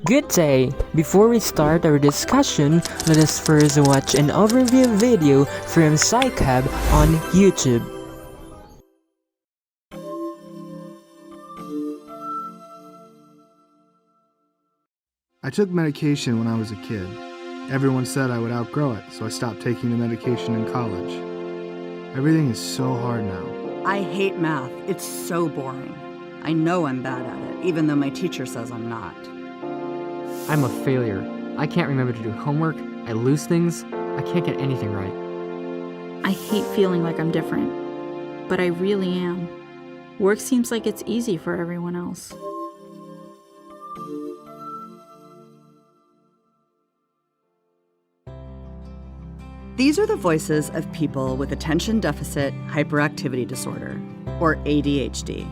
Good day! Before we start our discussion, let us first watch an overview video from PsychHub on YouTube. I took medication when I was a kid. Everyone said I would outgrow it, so I stopped taking the medication in college. Everything is so hard now. I hate math. It's so boring. I know I'm bad at it, even though my teacher says I'm not. I'm a failure. I can't remember to do homework, I lose things, I can't get anything right. I hate feeling like I'm different, but I really am. Work seems like it's easy for everyone else. These are the voices of people with attention deficit hyperactivity disorder, or ADHD.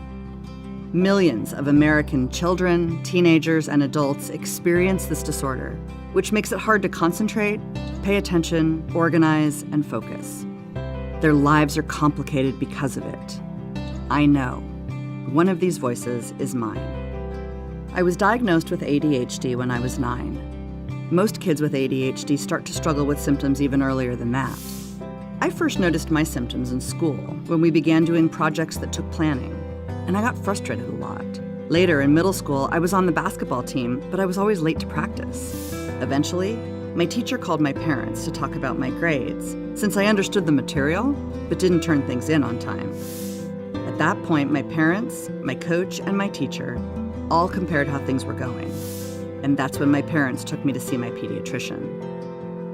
Millions of American children, teenagers, and adults experience this disorder, which makes it hard to concentrate, pay attention, organize, and focus. Their lives are complicated because of it. I know. One of these voices is mine. I was diagnosed with ADHD when I was 9. Most kids with ADHD start to struggle with symptoms even earlier than that. I first noticed my symptoms in school when we began doing projects that took planning, and I got frustrated a lot. Later, in middle school, I was on the basketball team, but I was always late to practice. Eventually, my teacher called my parents to talk about my grades, since I understood the material, but didn't turn things in on time. At that point, my parents, my coach, and my teacher all compared how things were going. And that's when my parents took me to see my pediatrician.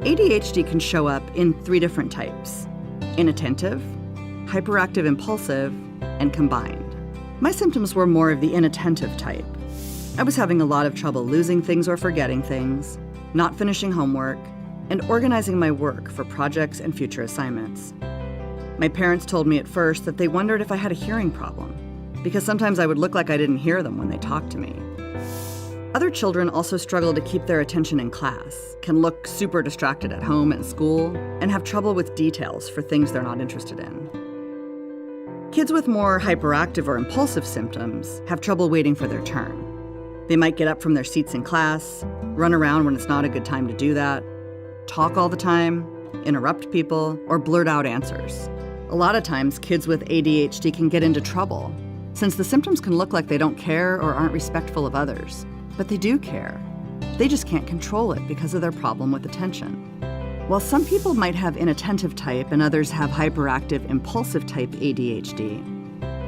ADHD can show up in 3 different types: inattentive, hyperactive impulsive, and combined. My symptoms were more of the inattentive type. I was having a lot of trouble losing things or forgetting things, not finishing homework, and organizing my work for projects and future assignments. My parents told me at first that they wondered if I had a hearing problem, because sometimes I would look like I didn't hear them when they talked to me. Other children also struggle to keep their attention in class, can look super distracted at home and school, and have trouble with details for things they're not interested in. Kids with more hyperactive or impulsive symptoms have trouble waiting for their turn. They might get up from their seats in class, run around when it's not a good time to do that, talk all the time, interrupt people, or blurt out answers. A lot of times, kids with ADHD can get into trouble, since the symptoms can look like they don't care or aren't respectful of others. But they do care. They just can't control it because of their problem with attention. While some people might have inattentive type and others have hyperactive impulsive type ADHD,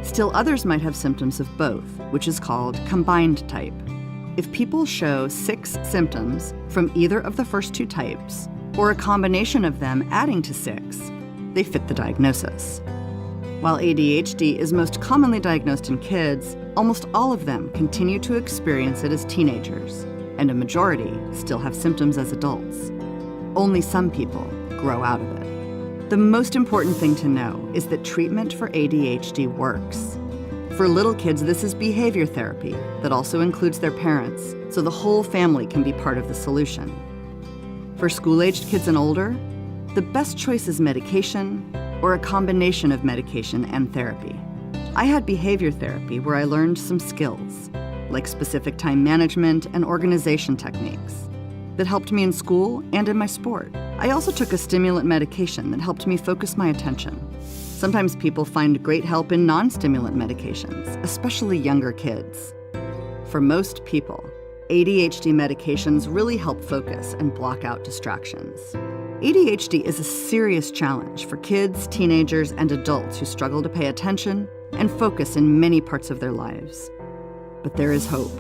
still others might have symptoms of both, which is called combined type. If people show 6 symptoms from either of the first 2 types, or a combination of them adding to 6, they fit the diagnosis. While ADHD is most commonly diagnosed in kids, almost all of them continue to experience it as teenagers, and a majority still have symptoms as adults. Only some people grow out of it. The most important thing to know is that treatment for ADHD works. For little kids, this is behavior therapy that also includes their parents, so the whole family can be part of the solution. For school-aged kids and older, the best choice is medication or a combination of medication and therapy. I had behavior therapy where I learned some skills, like specific time management and organization techniques, that helped me in school and in my sport. I also took a stimulant medication that helped me focus my attention. Sometimes people find great help in non-stimulant medications, especially younger kids. For most people, ADHD medications really help focus and block out distractions. ADHD is a serious challenge for kids, teenagers, and adults who struggle to pay attention and focus in many parts of their lives. But there is hope.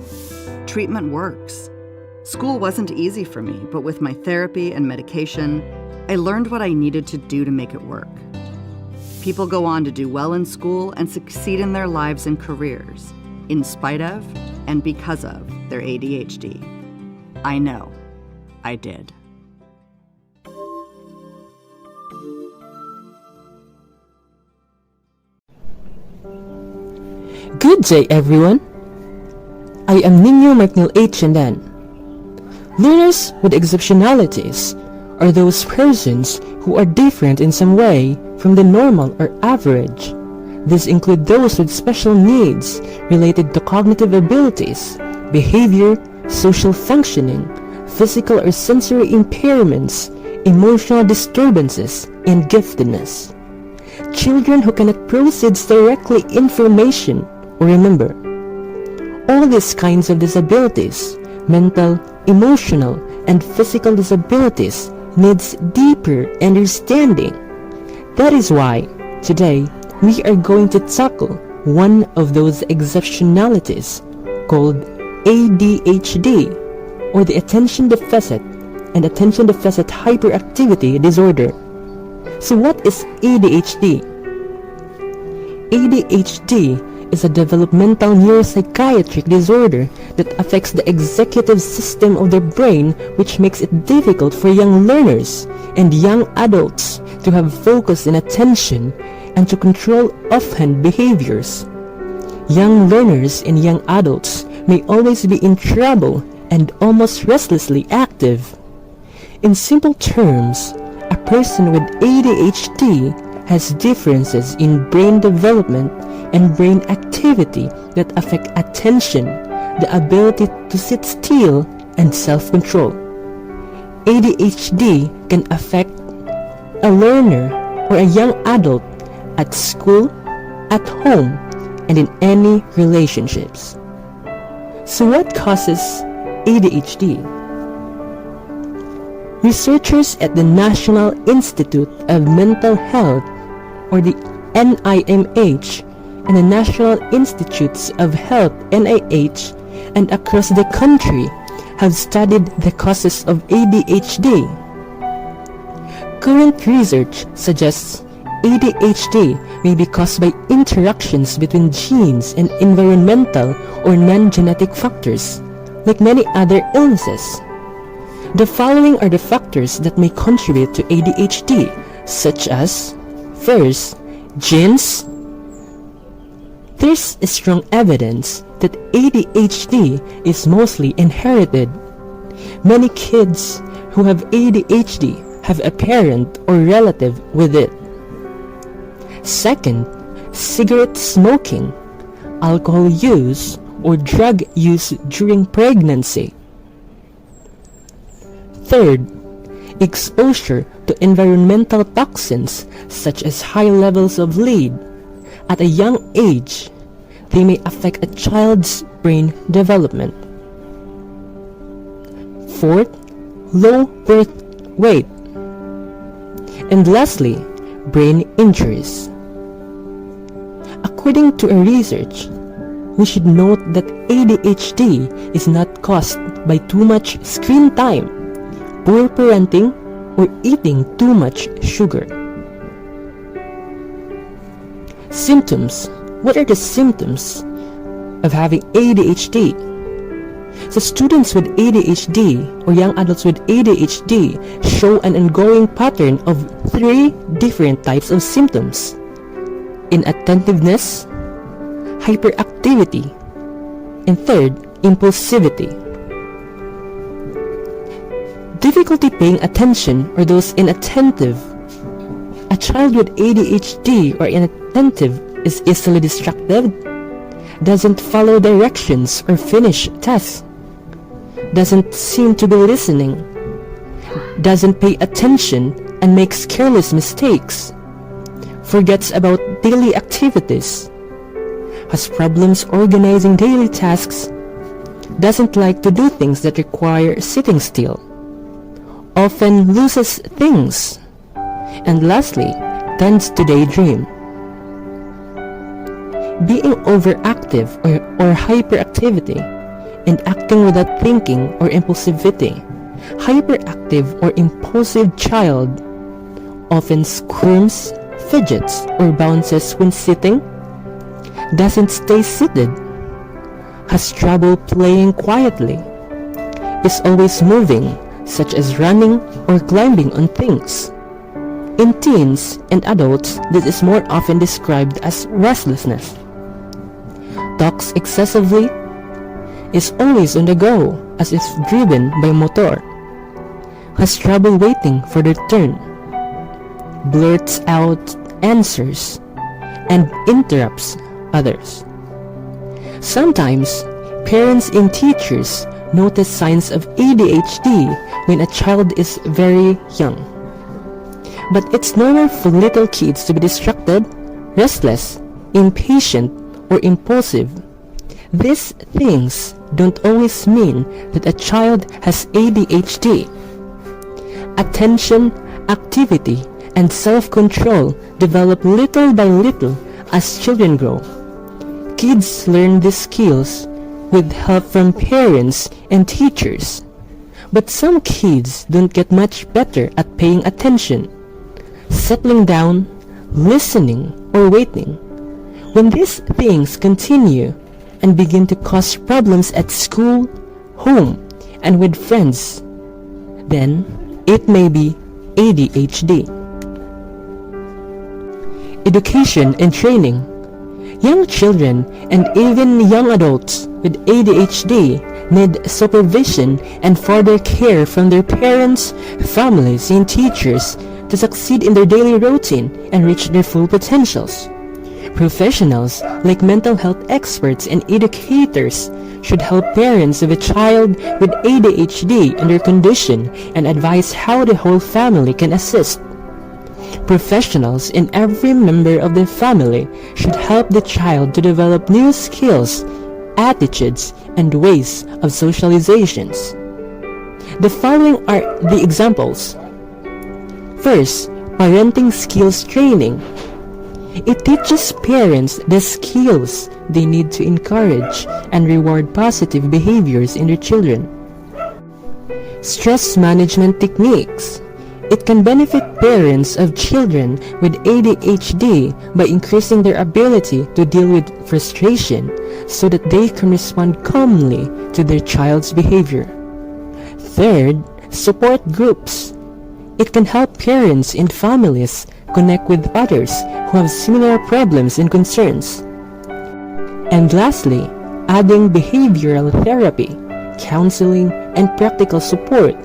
Treatment works. School wasn't easy for me, but with my therapy and medication, I learned what I needed to do to make it work. People go on to do well in school and succeed in their lives and careers, in spite of and because of their ADHD. I know. I did. Good day, everyone. I am NIÑO Marcneil Andan. Learners with exceptionalities are those persons who are different in some way from the normal or average. These include those with special needs related to cognitive abilities, behavior, social functioning, physical or sensory impairments, emotional disturbances, and giftedness. Children who cannot process directly information or remember. All these kinds of disabilities, mental, emotional, and physical disabilities, needs deeper understanding. That is why, today, we are going to tackle one of those exceptionalities called ADHD, or the Attention Deficit and Attention Deficit Hyperactivity Disorder. So what is ADHD? ADHD is a developmental neuropsychiatric disorder that affects the executive system of the brain, which makes it difficult for young learners and young adults to have focus and attention and to control offhand behaviors. Young learners and young adults may always be in trouble and almost restlessly active. In simple terms, a person with ADHD has differences in brain development and brain activity that affect attention, the ability to sit still, and self-control. ADHD can affect a learner or a young adult at school, at home, and in any relationships. So what causes ADHD? Researchers at the National Institute of Mental Health, or the NIMH, and the National Institutes of Health, NIH, and across the country have studied the causes of ADHD. Current research suggests ADHD may be caused by interactions between genes and environmental or non-genetic factors, like many other illnesses. The following are the factors that may contribute to ADHD, such as: first, genes. There's strong evidence that ADHD is mostly inherited. Many kids who have ADHD have a parent or relative with it. Second, cigarette smoking, alcohol use, or drug use during pregnancy. Third, exposure to environmental toxins such as high levels of lead. At a young age, they may affect a child's brain development. Fourth, low birth weight. And lastly, brain injuries. According to a research, we should note that ADHD is not caused by too much screen time, poor parenting, or eating too much sugar. Symptoms. What are the symptoms of having ADHD? So students with ADHD or young adults with ADHD show an ongoing pattern of 3 different types of symptoms: inattentiveness, hyperactivity, and third, impulsivity. Difficulty paying attention or those inattentive. A child with ADHD or inattentive is easily distracted, doesn't follow directions or finish tasks, doesn't seem to be listening, doesn't pay attention and makes careless mistakes, forgets about daily activities, has problems organizing daily tasks, doesn't like to do things that require sitting still, often loses things, and lastly, tends to daydream. Being overactive or hyperactivity and acting without thinking or impulsivity. Hyperactive or impulsive child often squirms, fidgets, or bounces when sitting, doesn't stay seated, has trouble playing quietly, is always moving, such as running or climbing on things. In teens and adults, this is more often described as restlessness. Talks excessively, is always on the go as if driven by motor, has trouble waiting for their turn, blurts out answers, and interrupts others. Sometimes, parents and teachers notice signs of ADHD when a child is very young. But it's normal for little kids to be distracted, restless, impatient, or impulsive. These things don't always mean that a child has ADHD. Attention, activity, and self-control develop little by little as children grow. Kids learn these skills with help from parents and teachers. But some kids don't get much better at paying attention, settling down, listening, or waiting. When these things continue and begin to cause problems at school, home, and with friends, then it may be ADHD. Education and training. Young children and even young adults with ADHD need supervision and further care from their parents, families, and teachers to succeed in their daily routine and reach their full potentials. Professionals like mental health experts and educators should help parents of a child with ADHD and their condition and advise how the whole family can assist. Professionals and every member of the family should help the child to develop new skills, attitudes, and ways of socializations. The following are the examples. First, parenting skills training. It teaches parents the skills they need to encourage and reward positive behaviors in their children. Stress management techniques. It can benefit parents of children with ADHD by increasing their ability to deal with frustration so that they can respond calmly to their child's behavior. Third, support groups. It can help parents and families connect with others who have similar problems and concerns. And lastly, adding behavioral therapy, counseling, and practical support.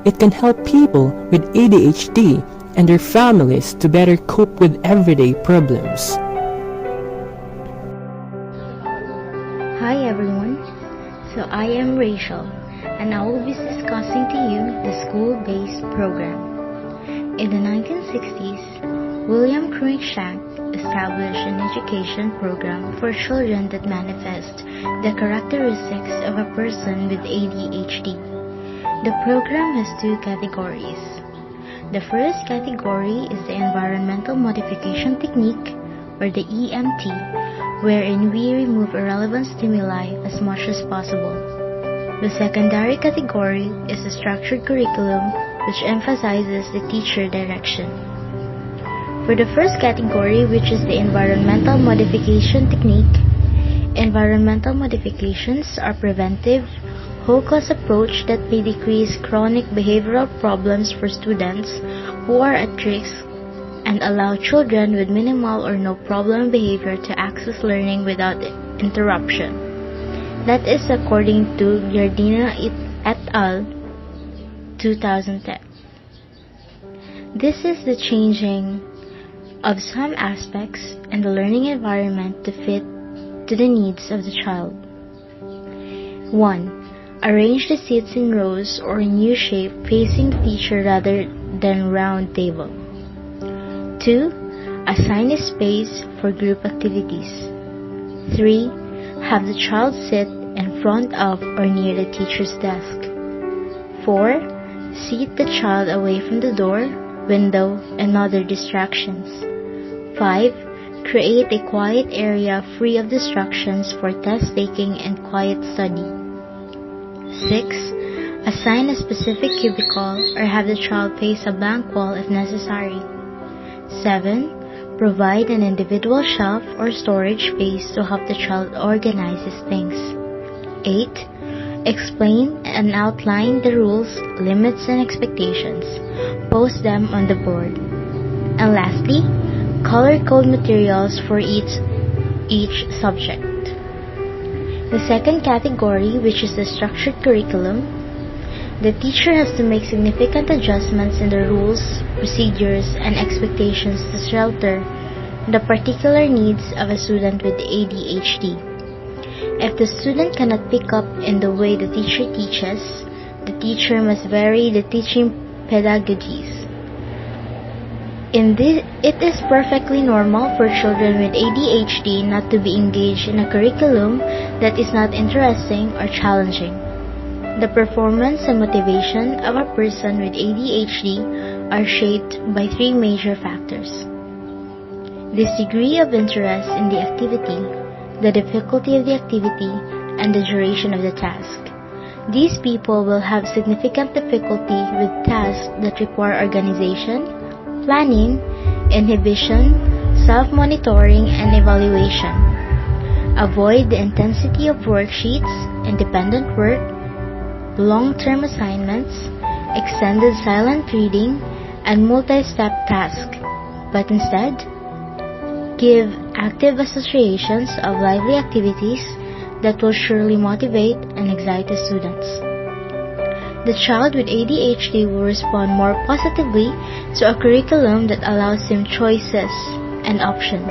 It can help people with ADHD and their families to better cope with everyday problems. Hi everyone, so I am Rachel and I will be discussing to you the school-based program. In the 1960s, William Cruikshank established an education program for children that manifest the characteristics of a person with ADHD. The program has two categories. The first category is the Environmental Modification Technique, or the EMT, wherein we remove irrelevant stimuli as much as possible. The secondary category is the structured curriculum, which emphasizes the teacher direction. For the first category, which is the Environmental Modification Technique, environmental modifications are preventive, whole-class approach that may decrease chronic behavioral problems for students who are at risk and allow children with minimal or no problem behavior to access learning without interruption. That is according to Giardina et al. 2010. This is the changing of some aspects in the learning environment to fit to the needs of the child. 1. Arrange the seats in rows or in U-shape facing the teacher rather than round table. 2. Assign a space for group activities. 3. Have the child sit in front of or near the teacher's desk. 4. Seat the child away from the door, window, and other distractions. 5. Create a quiet area free of distractions for test-taking and quiet study. 6. Assign a specific cubicle or have the child face a blank wall if necessary. 7. Provide an individual shelf or storage space to help the child organize his things. 8. Explain and outline the rules, limits, and expectations. Post them on the board. And lastly, color code materials for each subject. The second category, which is the structured curriculum, the teacher has to make significant adjustments in the rules, procedures, and expectations to shelter the particular needs of a student with ADHD. If the student cannot pick up in the way the teacher teaches, the teacher must vary the teaching pedagogies. It is perfectly normal for children with ADHD not to be engaged in a curriculum that is not interesting or challenging. The performance and motivation of a person with ADHD are shaped by three major factors: this degree of interest in the activity, the difficulty of the activity, and the duration of the task. These people will have significant difficulty with tasks that require organization, planning, inhibition, self-monitoring, and evaluation. Avoid the intensity of worksheets, independent work, long-term assignments, extended silent reading, and multi-step tasks, but instead, give active associations of lively activities that will surely motivate and excite the students. The child with ADHD will respond more positively to a curriculum that allows him choices and options.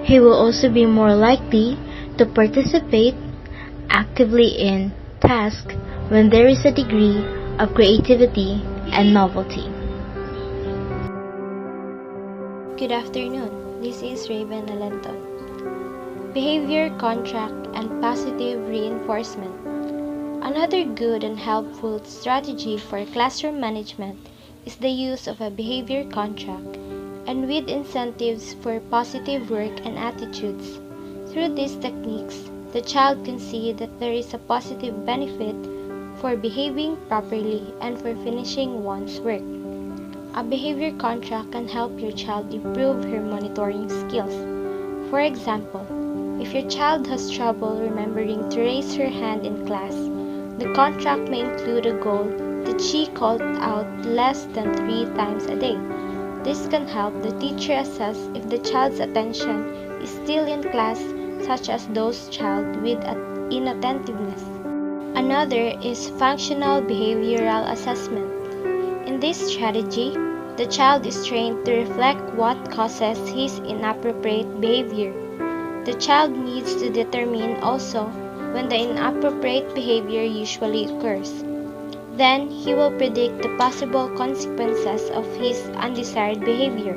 He will also be more likely to participate actively in tasks when there is a degree of creativity and novelty. Good afternoon, this is Raven ALENTON. Behavior, contract, and positive reinforcement. Another good and helpful strategy for classroom management is the use of a behavior contract, and with incentives for positive work and attitudes. Through these techniques, the child can see that there is a positive benefit for behaving properly and for finishing one's work. A behavior contract can help your child improve her monitoring skills. For example, if your child has trouble remembering to raise her hand in class, the contract may include a goal that she called out less than 3 times a day. This can help the teacher assess if the child's attention is still in class, such as those child with inattentiveness. Another is functional behavioral assessment. In this strategy, the child is trained to reflect what causes his inappropriate behavior. The child needs to determine also when the inappropriate behavior usually occurs. Then, he will predict the possible consequences of his undesired behavior.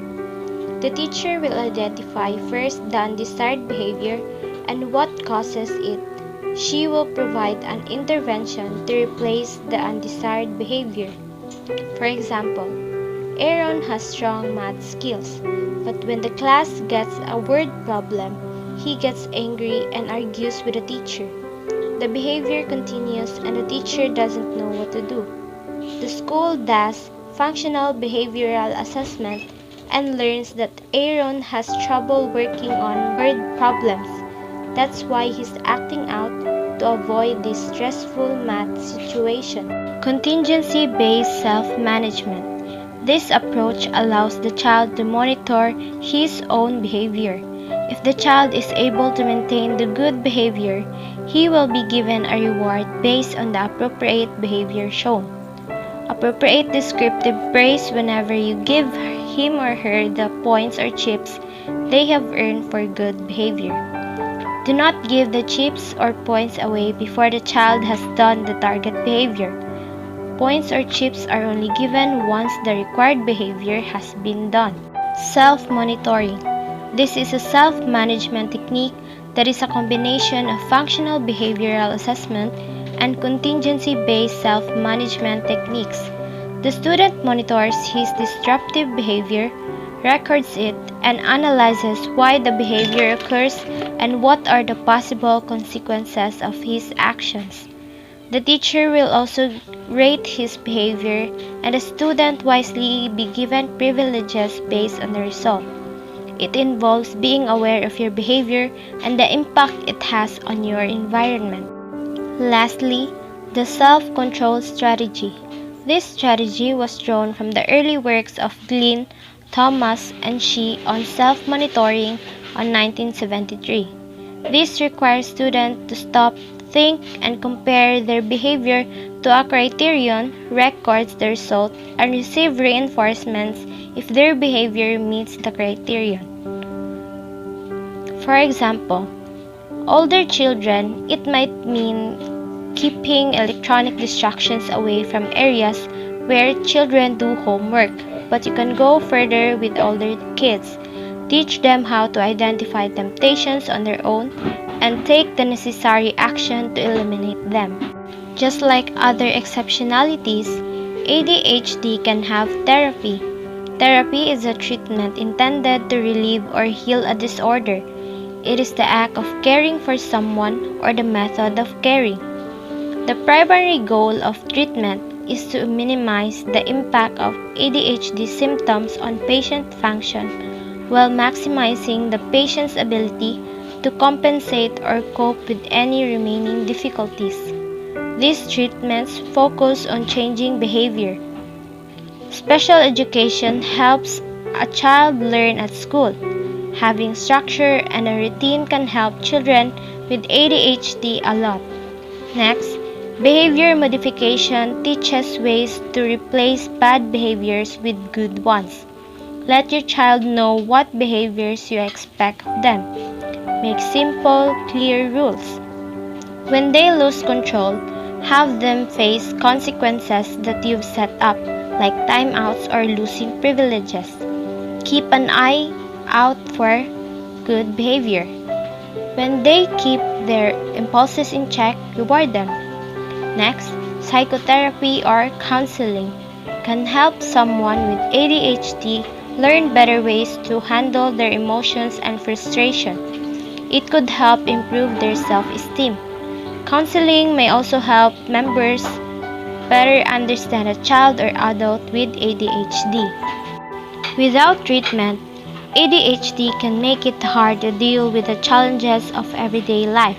The teacher will identify first the undesired behavior and what causes it. She will provide an intervention to replace the undesired behavior. For example, Aaron has strong math skills, but when the class gets a word problem, he gets angry and argues with the teacher. The behavior continues and the teacher doesn't know what to do. The school does functional behavioral assessment and learns that Aaron has trouble working on word problems. That's why he's acting out to avoid this stressful math situation. Contingency-based self-management. This approach allows the child to monitor his own behavior. If the child is able to maintain the good behavior, he will be given a reward based on the appropriate behavior shown. Appropriate descriptive praise whenever you give him or her the points or chips they have earned for good behavior. Do not give the chips or points away before the child has done the target behavior. Points or chips are only given once the required behavior has been done. Self-monitoring. This is a self-management technique that is a combination of functional behavioral assessment and contingency-based self-management techniques. The student monitors his disruptive behavior, records it, and analyzes why the behavior occurs and what are the possible consequences of his actions. The teacher will also rate his behavior, and the student wisely be given privileges based on the result. It involves being aware of your behavior and the impact it has on your environment. Lastly, the self-control strategy. This strategy was drawn from the early works of Glynn, Thomas, and Shih on self-monitoring on 1973. This requires students to stop, think, and compare their behavior to a criterion, records the result, and receive reinforcements if their behavior meets the criterion. For example, older children, it might mean keeping electronic distractions away from areas where children do homework. But you can go further with older kids. Teach them how to identify temptations on their own and take the necessary action to eliminate them. Just like other exceptionalities, ADHD can have therapy. Therapy is a treatment intended to relieve or heal a disorder. It is the act of caring for someone or the method of caring. The primary goal of treatment is to minimize the impact of ADHD symptoms on patient function while maximizing the patient's ability to compensate or cope with any remaining difficulties. These treatments focus on changing behavior. Special education helps a child learn at school. Having structure and a routine can help children with ADHD a lot. Next, behavior modification teaches ways to replace bad behaviors with good ones. Let your child know what behaviors you expect of them. Make simple, clear rules. When they lose control, have them face consequences that you've set up, like timeouts or losing privileges. Keep an eye out for good behavior. When they keep their impulses in check, reward them. Next, psychotherapy or counseling can help someone with ADHD learn better ways to handle their emotions and frustration. It could help improve their self-esteem. Counseling may also help members better understand a child or adult with ADHD. Without treatment, ADHD can make it hard to deal with the challenges of everyday life.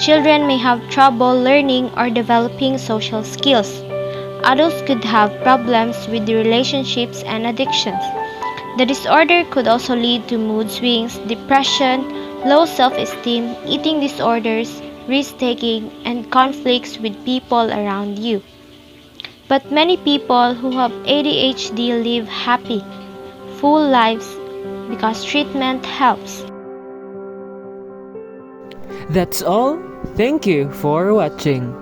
Children may have trouble learning or developing social skills. Adults could have problems with relationships and addictions. The disorder could also lead to mood swings, depression, low self-esteem, eating disorders, risk-taking, and conflicts with people around you. But many people who have ADHD live happy, full lives because treatment helps. That's all. Thank you for watching.